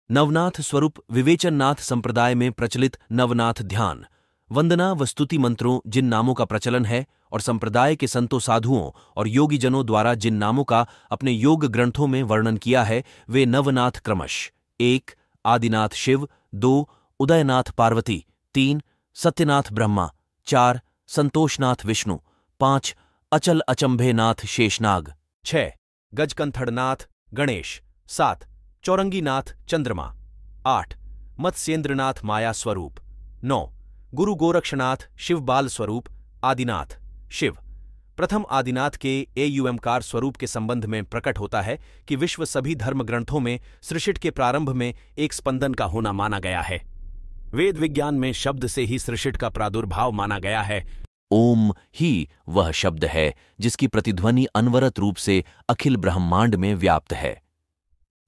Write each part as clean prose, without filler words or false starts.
नवनाथ स्वरूप विवेचननाथ संप्रदाय में प्रचलित नवनाथ ध्यान, वंदना व स्तुति मंत्रों जिन नामों का प्रचलन है और संप्रदाय के संतों साधुओं और योगीजनों द्वारा जिन नामों का अपने योग ग्रंथों में वर्णन किया है वे नवनाथ क्रमश 1. आदिनाथ शिव, 2. उदयनाथ पार्वती, 3. सत्यनाथ ब्रह्मा, 4. संतोषनाथ विष्णु, 5. अचल अचंभेनाथ शेषनाग, 6. गजकंथड़नाथ गणेश, 7. चौरंगीनाथ चंद्रमा, 8. मत्स्येंद्रनाथ माया स्वरूप, 9. गुरु गोरक्षनाथ शिव बाल स्वरूप आदिनाथ शिव। प्रथम आदिनाथ के एयुमकार स्वरूप के संबंध में प्रकट होता है कि विश्व सभी धर्म ग्रंथों में सृष्टि के प्रारंभ में एक स्पंदन का होना माना गया है। वेद विज्ञान में शब्द से ही सृष्टि का प्रादुर्भाव माना गया है। ओम ही वह शब्द है जिसकी प्रतिध्वनि अनवरत रूप से अखिल ब्रह्मांड में व्याप्त है।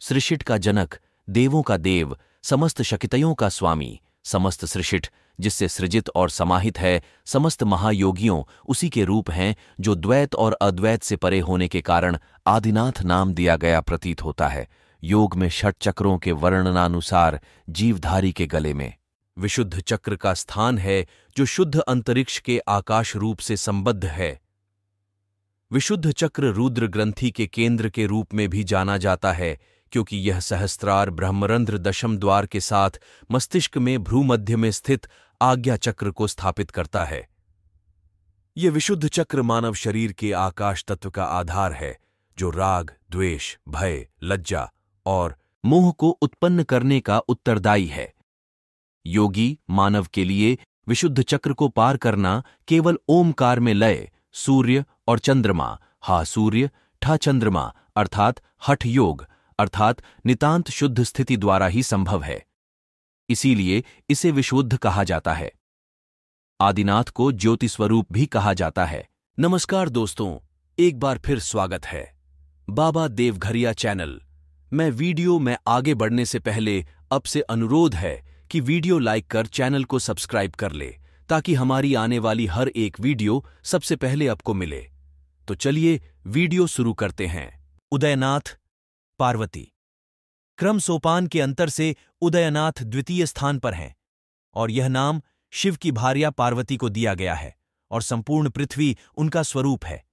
सृष्टि का जनक, देवों का देव, समस्त शक्तियों का स्वामी, समस्त सृष्टि जिससे सृजित और समाहित है, समस्त महायोगियों उसी के रूप हैं जो द्वैत और अद्वैत से परे होने के कारण आदिनाथ नाम दिया गया प्रतीत होता है। योग में षट चक्रों के वर्णनानुसार जीवधारी के गले में विशुद्ध चक्र का स्थान है जो शुद्ध अंतरिक्ष के आकाश रूप से संबद्ध है। विशुद्ध चक्र रुद्र ग्रंथि के केंद्र के रूप में भी जाना जाता है क्योंकि यह सहस्त्रार ब्रह्मरंध्र दशम द्वार के साथ मस्तिष्क में भ्रूमध्य में स्थित आज्ञा चक्र को स्थापित करता है। यह विशुद्ध चक्र मानव शरीर के आकाश तत्व का आधार है जो राग, द्वेष, भय, लज्जा और मोह को उत्पन्न करने का उत्तरदायी है। योगी मानव के लिए विशुद्ध चक्र को पार करना केवल ओमकार में लय, सूर्य और चंद्रमा, हा सूर्य ठा चंद्रमा अर्थात हठ योग अर्थात नितांत शुद्ध स्थिति द्वारा ही संभव है। इसीलिए इसे विशुद्ध कहा जाता है। आदिनाथ को ज्योति स्वरूप भी कहा जाता है। नमस्कार दोस्तों, एक बार फिर स्वागत है बाबा देवघरिया चैनल। मैं वीडियो में आगे बढ़ने से पहले आपसे अनुरोध है कि वीडियो लाइक कर चैनल को सब्सक्राइब कर ले ताकि हमारी आने वाली हर एक वीडियो सबसे पहले आपको मिले। तो चलिए वीडियो शुरू करते हैं। उदयनाथ पार्वती। क्रम सोपान के अंतर से उदयनाथ द्वितीय स्थान पर हैं और यह नाम शिव की भार्या पार्वती को दिया गया है और संपूर्ण पृथ्वी उनका स्वरूप है।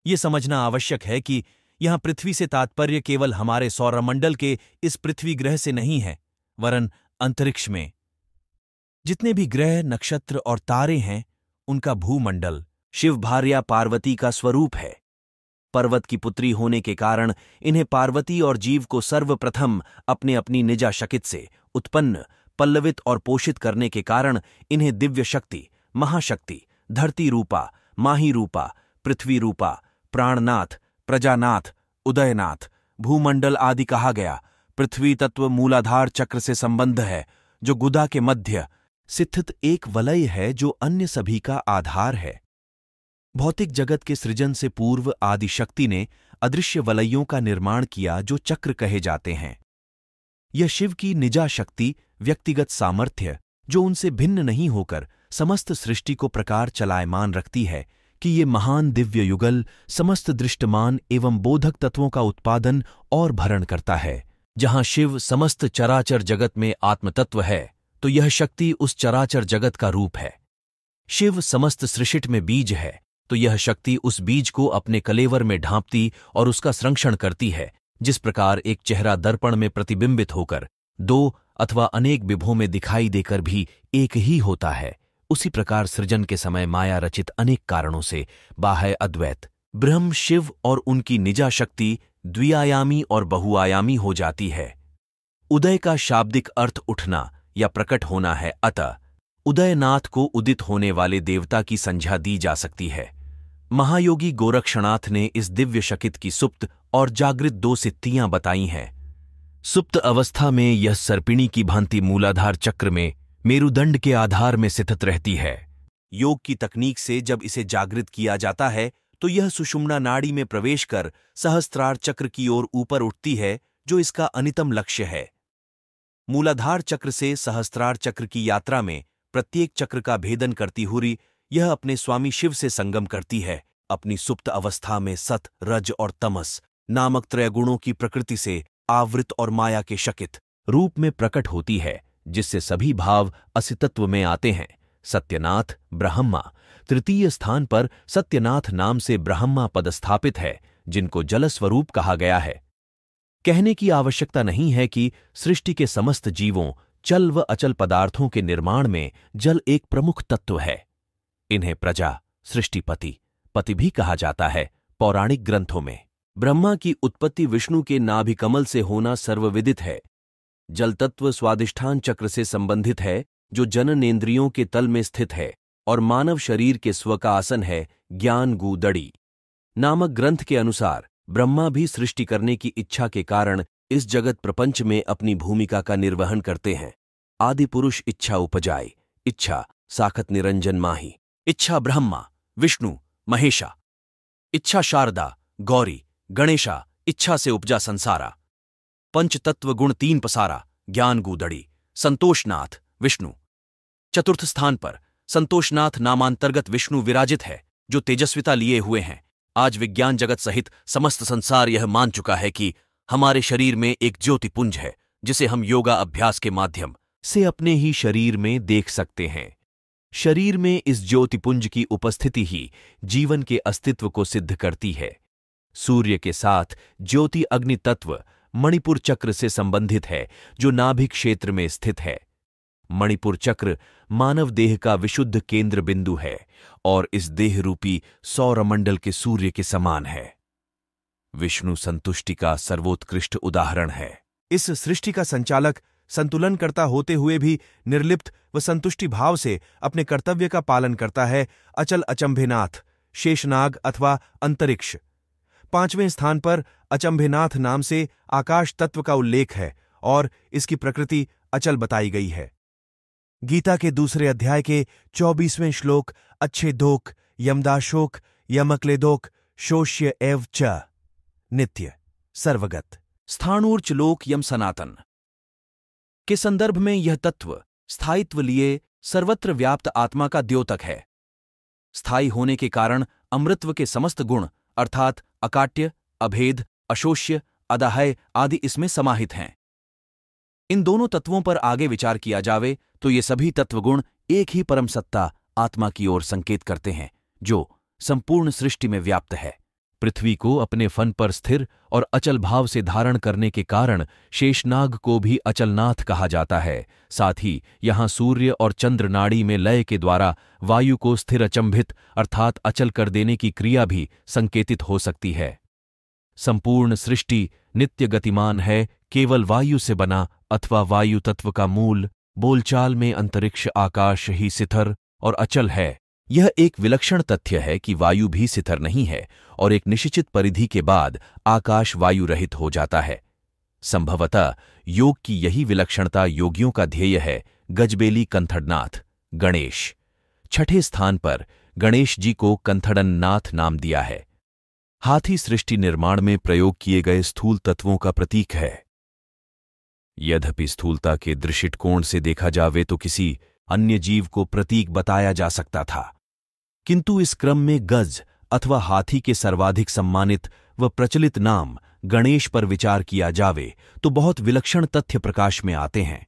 यह समझना आवश्यक है कि यहां पृथ्वी से तात्पर्य केवल हमारे सौरमंडल के इस पृथ्वी ग्रह से नहीं है, वरन अंतरिक्ष में जितने भी ग्रह, नक्षत्र और तारे हैं उनका भूमंडल शिव भार्या पार्वती का स्वरूप है। पर्वत की पुत्री होने के कारण इन्हें पार्वती और जीव को सर्वप्रथम अपने अपनी निजा शक्ति से उत्पन्न, पल्लवित और पोषित करने के कारण इन्हें दिव्य शक्ति, महाशक्ति, धरती रूपा, माही रूपा, पृथ्वी रूपा, प्राणनाथ, प्रजानाथ, उदयनाथ, भूमंडल आदि कहा गया। पृथ्वी तत्व मूलाधार चक्र से संबंध है जो गुदा के मध्य स्थित एक वलय है जो अन्य सभी का आधार है। भौतिक जगत के सृजन से पूर्व आदि शक्ति ने अदृश्य वलयों का निर्माण किया जो चक्र कहे जाते हैं। यह शिव की निजा शक्ति, व्यक्तिगत सामर्थ्य जो उनसे भिन्न नहीं होकर समस्त सृष्टि को प्रकार चलायमान रखती है कि ये महान दिव्य युगल समस्त दृष्टमान एवं बोधक तत्वों का उत्पादन और भरण करता है। जहां शिव समस्त चराचर जगत में आत्मतत्व है तो यह शक्ति उस चराचर जगत का रूप है। शिव समस्त सृष्टि में बीज है तो यह शक्ति उस बीज को अपने कलेवर में ढांपती और उसका संरक्षण करती है। जिस प्रकार एक चेहरा दर्पण में प्रतिबिंबित होकर दो अथवा अनेक विभों में दिखाई देकर भी एक ही होता है, उसी प्रकार सृजन के समय माया रचित अनेक कारणों से बाह्य अद्वैत ब्रह्म शिव और उनकी निजा शक्ति द्विआयामी और बहुआयामी हो जाती है। उदय का शाब्दिक अर्थ उठना या प्रकट होना है, अतः उदयनाथ को उदित होने वाले देवता की संज्ञा दी जा सकती है। महायोगी गोरक्षनाथ ने इस दिव्य शक्ति की सुप्त और जागृत दो सिद्धियां बताई हैं। सुप्त अवस्था में यह सर्पिणी की भांति मूलाधार चक्र में मेरुदंड के आधार में स्थित रहती है। योग की तकनीक से जब इसे जागृत किया जाता है तो यह सुषुम्ना नाड़ी में प्रवेश कर सहस्त्रार चक्र की ओर ऊपर उठती है जो इसका अनितम लक्ष्य है। मूलाधार चक्र से सहस्त्रार चक्र की यात्रा में प्रत्येक चक्र का भेदन करती हुई यह अपने स्वामी शिव से संगम करती है। अपनी सुप्त अवस्था में सत, रज और तमस नामक त्रय गुणों की प्रकृति से आवृत और माया के शकित रूप में प्रकट होती है, जिससे सभी भाव अस्तित्व में आते हैं। सत्यनाथ ब्रह्मा। तृतीय स्थान पर सत्यनाथ नाम से ब्रह्मा पदस्थापित है, जिनको जल स्वरूप कहा गया है। कहने की आवश्यकता नहीं है कि सृष्टि के समस्त जीवों, चल व अचल पदार्थों के निर्माण में जल एक प्रमुख तत्व है। इन्हें प्रजा, सृष्टिपति, पति भी कहा जाता है पौराणिक ग्रंथों में। ब्रह्मा की उत्पत्ति विष्णु के नाभि कमल से होना सर्वविदित है। जल तत्व स्वादिष्ठान चक्र से संबंधित है, जो जननेन्द्रियों के तल में स्थित है और मानव शरीर के स्व का आसन है, ज्ञान गूदड़ी नामक ग्रंथ के अनुसार ब्रह्मा भी सृष्टि करने की इच्छा के कारण इस जगत प्रपंच में अपनी भूमिका का निर्वहन करते हैं। आदि पुरुष इच्छा उपजाए, इच्छा साखत निरंजन माही, इच्छा ब्रह्मा विष्णु महेशा, इच्छा शारदा गौरी गणेशा, इच्छा से उपजा संसारा। पंचतत्व गुण तीन पसारा, ज्ञान गूदड़ी संतोषनाथ विष्णु। चतुर्थ स्थान पर संतोषनाथ नामांतर्गत विष्णु विराजित है, जो तेजस्विता लिए हुए हैं। आज विज्ञान जगत सहित समस्त संसार यह मान चुका है कि हमारे शरीर में एक ज्योतिपुंज है, जिसे हम योगा अभ्यास के माध्यम से अपने ही शरीर में देख सकते हैं। शरीर में इस ज्योतिपुंज की उपस्थिति ही जीवन के अस्तित्व को सिद्ध करती है। सूर्य के साथ ज्योति अग्नि तत्व मणिपुर चक्र से संबंधित है, जो नाभि क्षेत्र में स्थित है। मणिपुर चक्र मानव देह का विशुद्ध केंद्र बिंदु है और इस देह रूपी सौरमंडल के सूर्य के समान है। विष्णु संतुष्टि का सर्वोत्कृष्ट उदाहरण है। इस सृष्टि का संचालक संतुलन करता होते हुए भी निर्लिप्त व संतुष्टि भाव से अपने कर्तव्य का पालन करता है अचल अचंभेनाथ शेषनाग अथवा अंतरिक्ष। 5वें स्थान पर अचंभेनाथ नाम से आकाश तत्व का उल्लेख है और इसकी प्रकृति अचल बताई गई है। गीता के दूसरे अध्याय के 24वें श्लोक अच्छेदोक यमदाशोक यमक्लेदोक शोष्य एव च नित्य सर्वगत स्थाणुर्च लोक यम सनातन के संदर्भ में यह तत्व स्थायित्व लिए सर्वत्र व्याप्त आत्मा का द्योतक है। स्थायी होने के कारण अमृतत्व के समस्त गुण अर्थात अकाट्य, अभेद, अशोष्य, अदाहय आदि इसमें समाहित हैं। इन दोनों तत्वों पर आगे विचार किया जावे तो ये सभी तत्वगुण एक ही परम सत्ता आत्मा की ओर संकेत करते हैं, जो संपूर्ण सृष्टि में व्याप्त है। पृथ्वी को अपने फन पर स्थिर और अचल भाव से धारण करने के कारण शेषनाग को भी अचलनाथ कहा जाता है। साथ ही यहाँ सूर्य और चंद्र नाड़ी में लय के द्वारा वायु को स्थिर अचंभित अर्थात अचल कर देने की क्रिया भी संकेतित हो सकती है। संपूर्ण सृष्टि नित्य गतिमान है, केवल वायु से बना अथवा वायु तत्व का मूल बोलचाल में अंतरिक्ष आकाश ही स्थिर और अचल है। यह एक विलक्षण तथ्य है कि वायु भी स्थिर नहीं है और एक निश्चित परिधि के बाद आकाश वायु रहित हो जाता है। संभवतः योग की यही विलक्षणता योगियों का ध्येय है। गजबेली कंथड़नाथ गणेश। 6ठे स्थान पर गणेश जी को कंथड़ननाथ नाम दिया है। हाथी सृष्टि निर्माण में प्रयोग किए गए स्थूल तत्वों का प्रतीक है। यद्यपि स्थूलता के दृष्टिकोण से देखा जावे तो किसी अन्य जीव को प्रतीक बताया जा सकता था, किंतु इस क्रम में गज अथवा हाथी के सर्वाधिक सम्मानित व प्रचलित नाम गणेश पर विचार किया जावे तो बहुत विलक्षण तथ्य प्रकाश में आते हैं।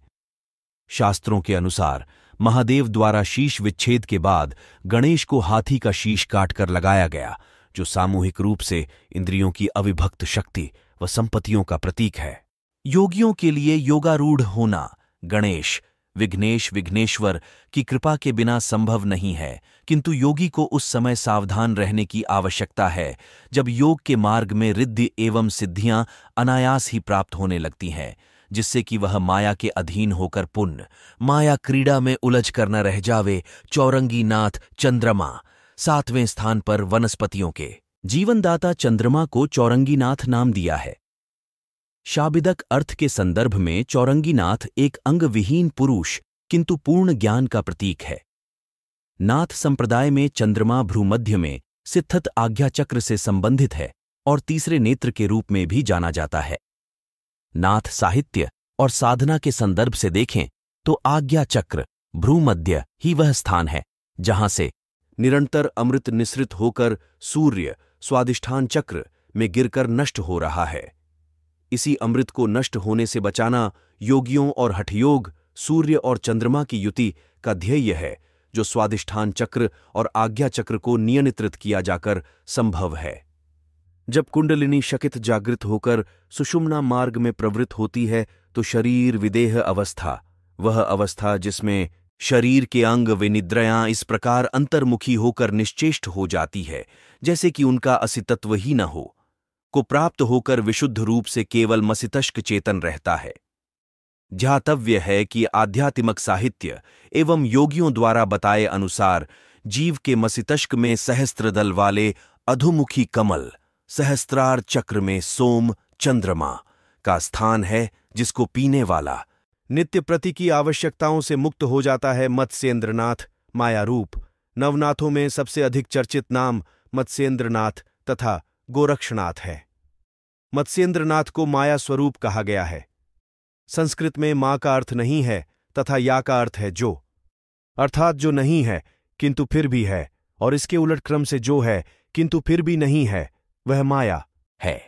शास्त्रों के अनुसार महादेव द्वारा शीश विच्छेद के बाद गणेश को हाथी का शीश काटकर लगाया गया, जो सामूहिक रूप से इंद्रियों की अविभक्त शक्ति व संपत्तियों का प्रतीक है। योगियों के लिए योगारूढ़ होना गणेश विघ्नेश विघ्नेश्वर की कृपा के बिना संभव नहीं है, किंतु योगी को उस समय सावधान रहने की आवश्यकता है जब योग के मार्ग में रिद्धि एवं सिद्धियां अनायास ही प्राप्त होने लगती हैं, जिससे कि वह माया के अधीन होकर पुण्य माया क्रीड़ा में उलझ कर न रह जावे। चौरंगी नाथ चंद्रमा। 7वें स्थान पर वनस्पतियों के जीवनदाता चंद्रमा को चौरंगीनाथ नाम दिया है। शाब्दिक अर्थ के संदर्भ में चौरंगीनाथ एक अंगविहीन पुरुष किंतु पूर्ण ज्ञान का प्रतीक है। नाथ संप्रदाय में चंद्रमा भ्रूमध्य में सिद्धत आज्ञा चक्र से संबंधित है और तीसरे नेत्र के रूप में भी जाना जाता है। नाथ साहित्य और साधना के संदर्भ से देखें तो आज्ञा चक्र भ्रूमध्य ही वह स्थान है जहां से निरंतर अमृत निसृत होकर सूर्य स्वादिष्ठान चक्र में गिरकर नष्ट हो रहा है। इसी अमृत को नष्ट होने से बचाना योगियों और हठयोग, सूर्य और चंद्रमा की युति का ध्येय है, जो स्वादिष्ठान चक्र और आज्ञा चक्र को नियंत्रित किया जाकर संभव है। जब कुंडलिनी शकित जागृत होकर सुषुम्ना मार्ग में प्रवृत्त होती है तो शरीर विदेह अवस्था, वह अवस्था जिसमें शरीर के अंग विनिद्रयां इस प्रकार अंतर्मुखी होकर निश्चेष्ट हो जाती है जैसे कि उनका अस्तित्व ही न हो, को प्राप्त होकर विशुद्ध रूप से केवल मस्तिष्क चेतन रहता है। ध्यातव्य है कि आध्यात्मिक साहित्य एवं योगियों द्वारा बताए अनुसार जीव के मस्तिष्क में सहस्त्रदल वाले अधोमुखी कमल, सहस्त्रार चक्र में सोम चंद्रमा का स्थान है, जिसको पीने वाला नित्य प्रति की आवश्यकताओं से मुक्त हो जाता है। मत्स्येंद्रनाथ माया रूप नवनाथों में सबसे अधिक चर्चित नाम मत्स्येंद्रनाथ तथा गोरक्षनाथ है। मत्स्येंद्रनाथ को माया स्वरूप कहा गया है। संस्कृत में मां का अर्थ नहीं है तथा या का अर्थ है जो, अर्थात जो नहीं है किंतु फिर भी है, और इसके उलट क्रम से जो है किंतु फिर भी नहीं है वह माया है।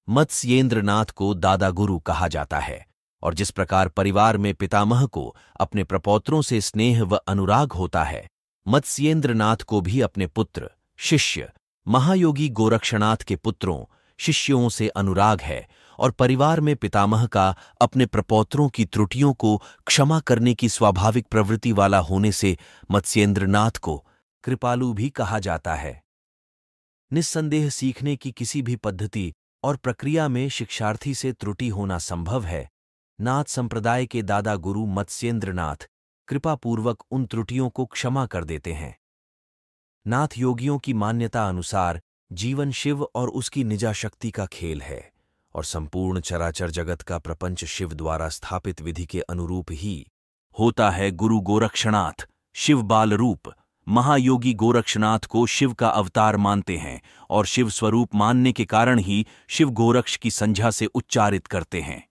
मत्स्येंद्रनाथ को दादा गुरु कहा जाता है, और जिस प्रकार परिवार में पितामह को अपने प्रपौत्रों से स्नेह व अनुराग होता है, मत्स्येंद्रनाथ को भी अपने पुत्र शिष्य महायोगी गोरक्षनाथ के पुत्रों शिष्यों से अनुराग है, और परिवार में पितामह का अपने प्रपौत्रों की त्रुटियों को क्षमा करने की स्वाभाविक प्रवृत्ति वाला होने से मत्स्येंद्रनाथ को कृपालु भी कहा जाता है। निस्संदेह सीखने की किसी भी पद्धति और प्रक्रिया में शिक्षार्थी से त्रुटि होना संभव है। नाथ संप्रदाय के दादा गुरु मत्स्येंद्रनाथ कृपापूर्वक उन त्रुटियों को क्षमा कर देते हैं। नाथ योगियों की मान्यता अनुसार जीवन शिव और उसकी निजा शक्ति का खेल है, और संपूर्ण चराचर जगत का प्रपंच शिव द्वारा स्थापित विधि के अनुरूप ही होता है। गुरु गोरक्षनाथ शिव बाल रूप महायोगी गोरक्षनाथ को शिव का अवतार मानते हैं, और शिव स्वरूप मानने के कारण ही शिव गोरक्ष की संज्ञा से उच्चारित करते हैं।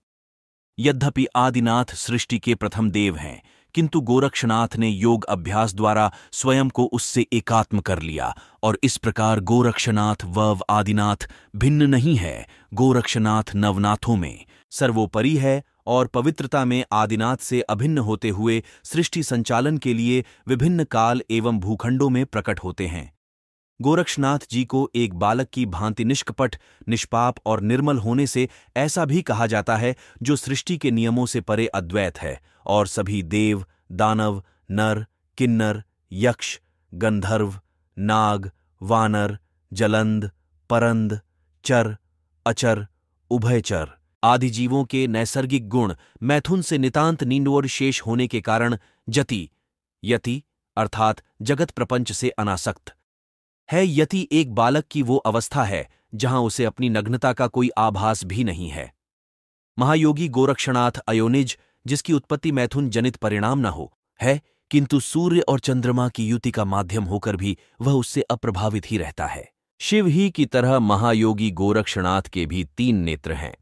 यद्यपि आदिनाथ सृष्टि के प्रथम देव हैं, किंतु गोरक्षनाथ ने योग अभ्यास द्वारा स्वयं को उससे एकात्म कर लिया, और इस प्रकार गोरक्षनाथ व आदिनाथ भिन्न नहीं है। गोरक्षनाथ नवनाथों में सर्वोपरि है, और पवित्रता में आदिनाथ से अभिन्न होते हुए सृष्टि संचालन के लिए विभिन्न काल एवं भूखंडों में प्रकट होते हैं। गोरक्षनाथ जी को एक बालक की भांति निष्कपट, निष्पाप और निर्मल होने से ऐसा भी कहा जाता है, जो सृष्टि के नियमों से परे अद्वैत है, और सभी देव, दानव, नर, किन्नर, यक्ष, गंधर्व, नाग, वानर, जलंद, परंद, चर, अचर, उभयचर आदि जीवों के नैसर्गिक गुण मैथुन से नितांत नींडोर शेष होने के कारण जति, यति अर्थात जगत प्रपंच से अनासक्त है। यति एक बालक की वो अवस्था है जहां उसे अपनी नग्नता का कोई आभास भी नहीं है। महायोगी गोरक्षनाथ अयोनिज, जिसकी उत्पत्ति मैथुन जनित परिणाम न हो, है, किंतु सूर्य और चंद्रमा की युति का माध्यम होकर भी वह उससे अप्रभावित ही रहता है। शिव ही की तरह महायोगी गोरक्षनाथ के भी 3 नेत्र हैं।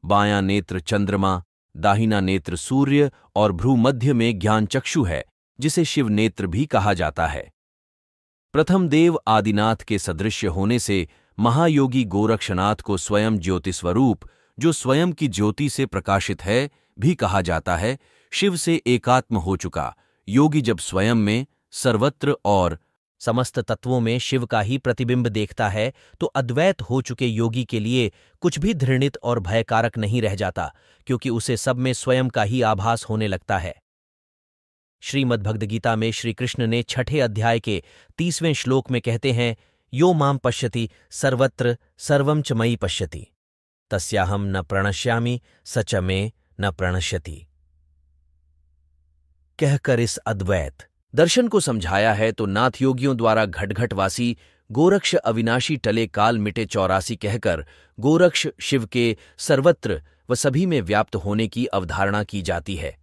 बायां नेत्र चंद्रमा, दाहिना नेत्र सूर्य और भ्रू मध्य में ज्ञान चक्षु है, जिसे शिव नेत्र भी कहा जाता है। प्रथम देव आदिनाथ के सदृश्य होने से महायोगी गोरक्षनाथ को स्वयं ज्योति स्वरूप, जो स्वयं की ज्योति से प्रकाशित है, भी कहा जाता है। शिव से एकात्म हो चुका योगी जब स्वयं में सर्वत्र और समस्त तत्वों में शिव का ही प्रतिबिंब देखता है, तो अद्वैत हो चुके योगी के लिए कुछ भी घृणित और भयकारक नहीं रह जाता, क्योंकि उसे सब में स्वयं का ही आभास होने लगता है। श्रीमद्भगवद्गीता में श्री कृष्ण ने 6ठे अध्याय के 30वें श्लोक में कहते हैं, यो मां पश्यति सर्वत्र सर्वं च मयि पश्यति तस्याहं न प्रणश्यामि स च मे न प्रणश्यति। कहकर इस अद्वैत दर्शन को समझाया है तो नाथ योगियों द्वारा घटघटवासी गोरक्ष अविनाशी टले काल मिटे 84 कहकर गोरक्ष शिव के सर्वत्र व सभी में व्याप्त होने की अवधारणा की जाती है।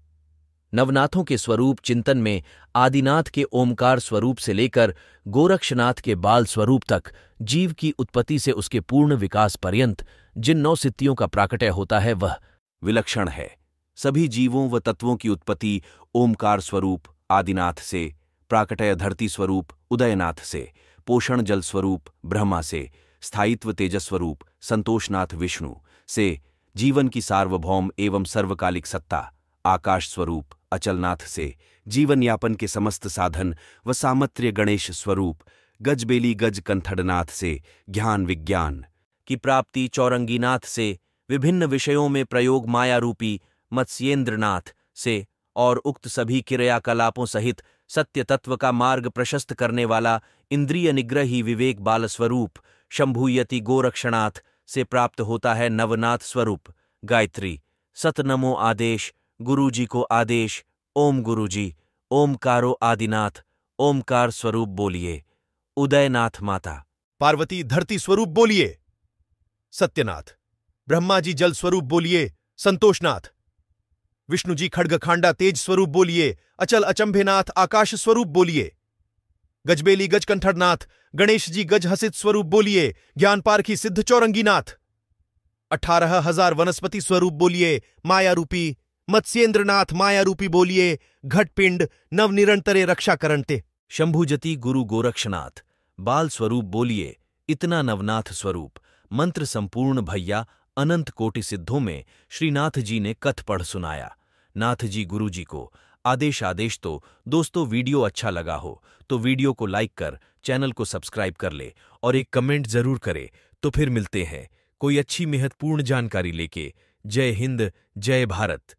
नवनाथों के स्वरूप चिंतन में आदिनाथ के ओमकार स्वरूप से लेकर गोरक्षनाथ के बाल स्वरूप तक जीव की उत्पत्ति से उसके पूर्ण विकास पर्यंत जिन 9 सिद्धियों का प्राकट्य होता है वह विलक्षण है। सभी जीवों व तत्वों की उत्पत्ति ओमकार स्वरूप आदिनाथ से, प्राकट्य धरती स्वरूप उदयनाथ से, पोषण जल स्वरूप ब्रह्मा से, स्थायित्व तेजस स्वरूप संतोषनाथ विष्णु, से जीवन की सार्वभौम एवं सर्वकालिक सत्ता, आकाश स्वरूप अचलनाथ से जीवन यापन के समस्त साधन व सामर्थ्य गणेश स्वरूप गजबेली गज कंथड़नाथ से ज्ञान विज्ञान की प्राप्ति, चौरंगीनाथ से विभिन्न विषयों में प्रयोग माया रूपी मत्स्येंद्रनाथ से और उक्त सभी क्रियाकलापों सहित सत्य तत्व का मार्ग प्रशस्त करने वाला इंद्रिय निग्रही विवेक बाल स्वरूप शंभुयति गोरक्षनाथ से प्राप्त होता है नवनाथ स्वरूप गायत्री। सतनमो आदेश, गुरुजी को आदेश, ओम गुरुजी, ओमकारो आदिनाथ, ओमकार स्वरूप बोलिए। उदयनाथ माता पार्वती धरती स्वरूप बोलिए सत्यनाथ, ब्रह्मा जी जल स्वरूप बोलिए संतोषनाथ, विष्णु जी खड्गखांडा तेज स्वरूप बोलिए अचल अचंभेनाथ आकाश स्वरूप बोलिए, गजबेली गजकंठरनाथ गणेश जी गज हसित स्वरूप बोलिए ज्ञान पारखी सिद्ध चौरंगीनाथ, 18,000 वनस्पति स्वरूप बोलिए माया रूपी मत्स्येंद्रनाथ, माया रूपी बोलिए घटपिंड नव निरंतरे रक्षा करंते। शंभुजति गुरु गोरक्षनाथ बाल स्वरूप बोलिए इतना नवनाथ स्वरूप मंत्र संपूर्ण भैया अनंत कोटि सिद्धों में श्रीनाथ जी ने कथ पढ़ सुनाया। नाथ जी गुरु जी को आदेश। तो दोस्तों, वीडियो अच्छा लगा हो तो वीडियो को लाइक कर चैनल को सब्सक्राइब कर ले और एक कमेंट जरूर करे। तो फिर मिलते हैं कोई अच्छी महत्वपूर्ण जानकारी लेके। जय हिंद, जय भारत।